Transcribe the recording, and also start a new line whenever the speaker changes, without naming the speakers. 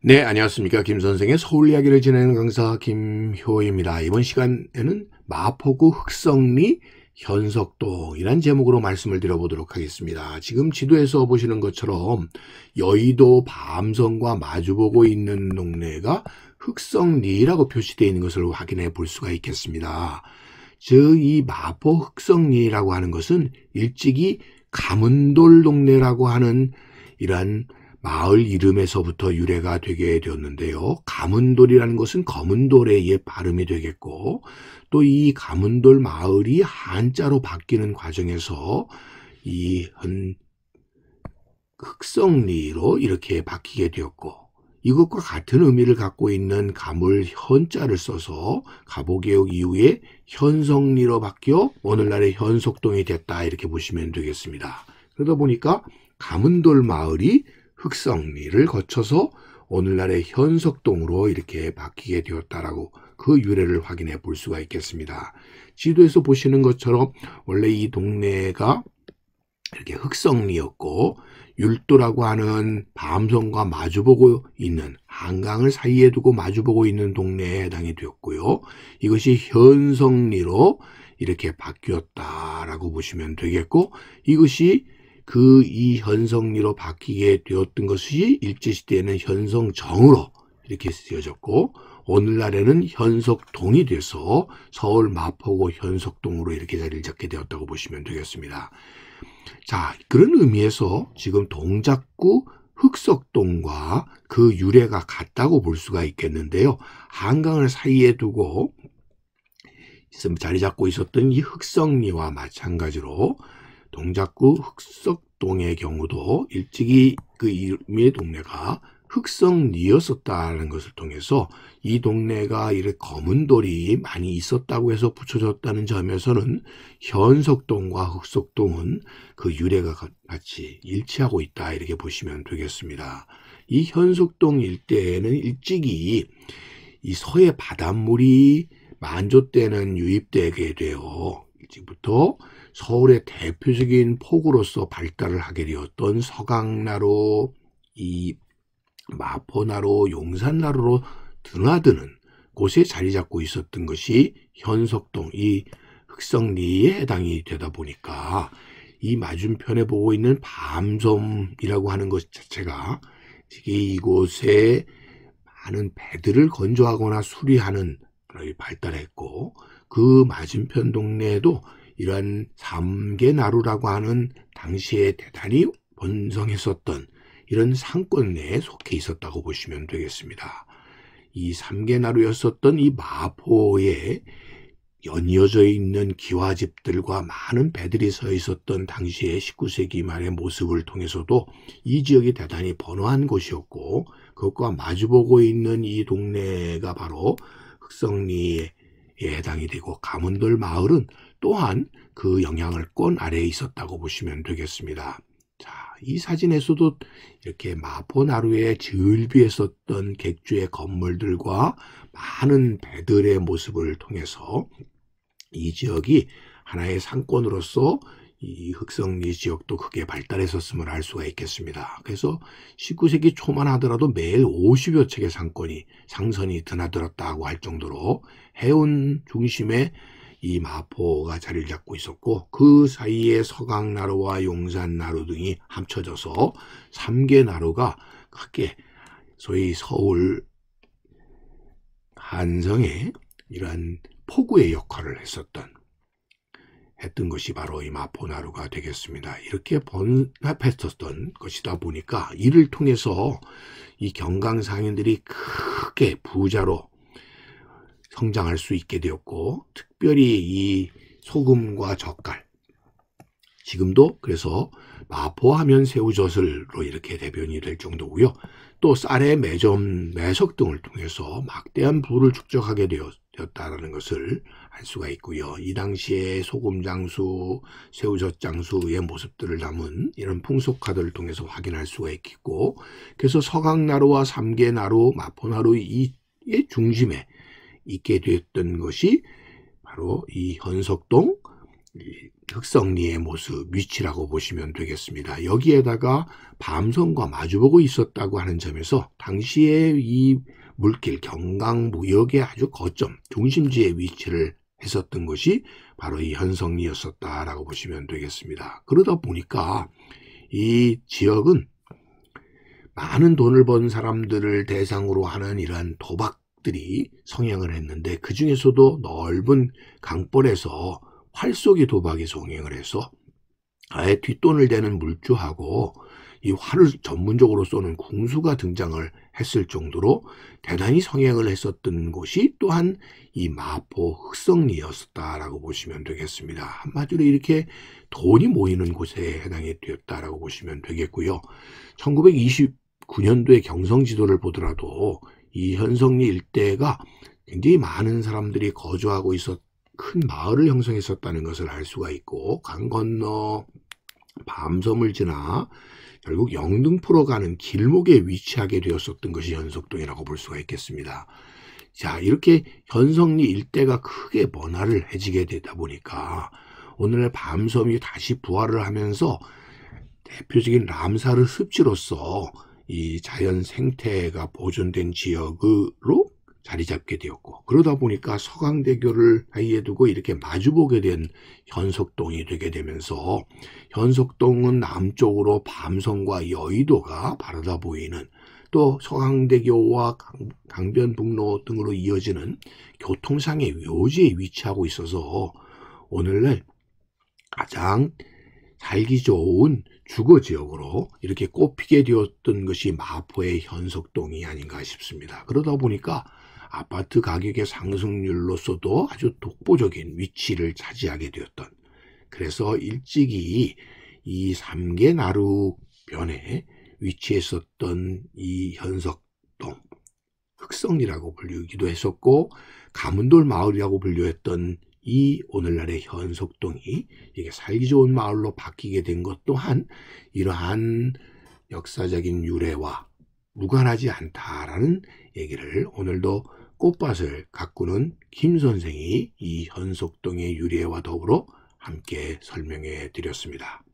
네, 안녕하십니까. 김선생의 서울 이야기를 진행하는 강사 김효입니다. 이번 시간에는 마포구 흑성리 현석동이란 제목으로 말씀을 드려보도록 하겠습니다. 지금 지도에서 보시는 것처럼 여의도 밤성과 마주보고 있는 동네가 흑성리라고 표시되어 있는 것을 확인해 볼 수가 있겠습니다. 즉, 이 마포 흑성리라고 하는 것은 일찍이 가문돌 동네라고 하는 이러한 마을 이름에서부터 유래가 되게 되었는데요. 가문돌이라는 것은 검은돌의 옛 발음이 되겠고, 또 이 가문돌 마을이 한자로 바뀌는 과정에서 이 흑성리로 이렇게 바뀌게 되었고, 이것과 같은 의미를 갖고 있는 가물 현자를 써서 가보개혁 이후에 현성리로 바뀌어 오늘날의 현석동이 됐다, 이렇게 보시면 되겠습니다. 그러다 보니까 가문돌 마을이 흑성리를 거쳐서 오늘날의 현석동으로 이렇게 바뀌게 되었다라고 그 유래를 확인해 볼 수가 있겠습니다. 지도에서 보시는 것처럼 원래 이 동네가 이렇게 흑성리였고, 율도라고 하는 밤성과 마주보고 있는, 한강을 사이에 두고 마주보고 있는 동네에 해당이 되었고요. 이것이 현성리로 이렇게 바뀌었다라고 보시면 되겠고, 이것이 이 현성리로 바뀌게 되었던 것이 일제시대에는 현성정으로 이렇게 쓰여졌고, 오늘날에는 현석동이 돼서 서울 마포구 현석동으로 이렇게 자리를 잡게 되었다고 보시면 되겠습니다. 자, 그런 의미에서 지금 동작구 흑석동과 그 유래가 같다고 볼 수가 있겠는데요. 한강을 사이에 두고 자리 잡고 있었던 이 흑성리와 마찬가지로 동작구 흑석동의 경우도 일찍이 그 이름의 동네가 흑성리였었다는 것을 통해서 이 동네가 이렇게 검은 돌이 많이 있었다고 해서 붙여졌다는 점에서는 현석동과 흑석동은 그 유래가 같이 일치하고 있다, 이렇게 보시면 되겠습니다. 이 현석동 일대에는 일찍이 이 서해 바닷물이 만조 때는 유입되게 되어 일찍부터 서울의 대표적인 포구로서 발달을 하게 되었던 서강나루, 이 마포나루, 용산나루로 드나드는 곳에 자리 잡고 있었던 것이 현석동, 이 흑성리에 해당이 되다 보니까 이 맞은편에 보고 있는 밤섬이라고 하는 것 자체가 이곳에 많은 배들을 건조하거나 수리하는 발달했고, 그 맞은편 동네에도 이러한 삼계나루라고 하는 당시에 대단히 번성했었던 이런 상권 내에 속해 있었다고 보시면 되겠습니다. 이 삼계나루였었던 이 마포에 연이어져 있는 기와집들과 많은 배들이 서 있었던 당시의 19세기 말의 모습을 통해서도 이 지역이 대단히 번화한 곳이었고, 그것과 마주보고 있는 이 동네가 바로 흑성리에 해당이 되고, 가문돌 마을은 또한 그 영향을권 아래에 있었다고 보시면 되겠습니다. 자, 이 사진에서도 이렇게 마포나루에 즐비했었던 객주의 건물들과 많은 배들의 모습을 통해서 이 지역이 하나의 상권으로서 이 흑성리 지역도 크게 발달했었음을 알 수가 있겠습니다. 그래서 19세기 초만 하더라도 매일 50여 척의 상선이 드나들었다고 할 정도로 해운 중심에 이 마포가 자리를 잡고 있었고, 그 사이에 서강나루와 용산나루 등이 합쳐져서 삼계나루가 크게 소위 서울 한성의 이러한 포구의 역할을 했던 것이 바로 이 마포나루가 되겠습니다. 이렇게 번합했었던 것이다 보니까 이를 통해서 이 경강상인들이 크게 부자로 성장할 수 있게 되었고, 특별히 이 소금과 젓갈, 지금도 그래서 마포하면 새우젓을로 이렇게 대변이 될 정도고요. 또 쌀의 매점, 매석 등을 통해서 막대한 부를 축적하게 되었다는 것을 알 수가 있고요. 이 당시에 소금 장수, 새우젓 장수의 모습들을 담은 이런 풍속화들을 통해서 확인할 수가 있겠고, 그래서 서강나루와 삼계나루, 마포나루의 중심에 있게 되었던 것이 바로 이 현석동, 흑성리의 모습, 위치라고 보시면 되겠습니다. 여기에다가 밤섬과 마주보고 있었다고 하는 점에서 당시에 이 물길 경강무역의 아주 거점, 중심지에 위치를 했었던 것이 바로 이 현성리였었다라고 보시면 되겠습니다. 그러다 보니까 이 지역은 많은 돈을 번 사람들을 대상으로 하는 이러한 도박들이 성행을 했는데, 그 중에서도 넓은 강벌에서 활쏘기 도박이 성행을 해서 아예 뒷돈을 대는 물주하고 이 활을 전문적으로 쏘는 궁수가 등장을 했을 정도로 대단히 성행을 했었던 곳이 또한 이 마포 흑성리였다라고 보시면 되겠습니다. 한마디로 이렇게 돈이 모이는 곳에 해당이 되었다라고 보시면 되겠고요. 1929년도에 경성지도를 보더라도 이 현성리 일대가 굉장히 많은 사람들이 거주하고 있었 큰 마을을 형성했었다는 것을 알 수가 있고, 강 건너 밤섬을 지나 결국 영등포로 가는 길목에 위치하게 되었었던 것이 현석동이라고 볼 수가 있겠습니다. 자, 이렇게 현성리 일대가 크게 번화를 해지게 되다 보니까 오늘날 밤섬이 다시 부활을 하면서 대표적인 람사르 습지로서 이 자연 생태가 보존된 지역으로 자리 잡게 되었고, 그러다 보니까 서강대교를 사이에 두고 이렇게 마주보게 된 현석동이 되게 되면서 현석동은 남쪽으로 밤섬과 여의도가 바라다 보이는, 또 서강대교와 강변북로 등으로 이어지는 교통상의 묘지에 위치하고 있어서 오늘날 가장 살기 좋은 주거지역으로 이렇게 꼽히게 되었던 것이 마포의 현석동이 아닌가 싶습니다. 그러다 보니까 아파트 가격의 상승률로서도 아주 독보적인 위치를 차지하게 되었던, 그래서 일찍이 이 삼계나루변에 위치했었던 이 현석동, 흑성리라고 불리기도 했었고 가문돌 마을이라고 분류했던 이 오늘날의 현석동이 이게 살기 좋은 마을로 바뀌게 된 것 또한 이러한 역사적인 유래와 무관하지 않다라는 얘기를 오늘도 꽃밭을 가꾸는 김 선생이 이 현석동의 유래와 더불어 함께 설명해 드렸습니다.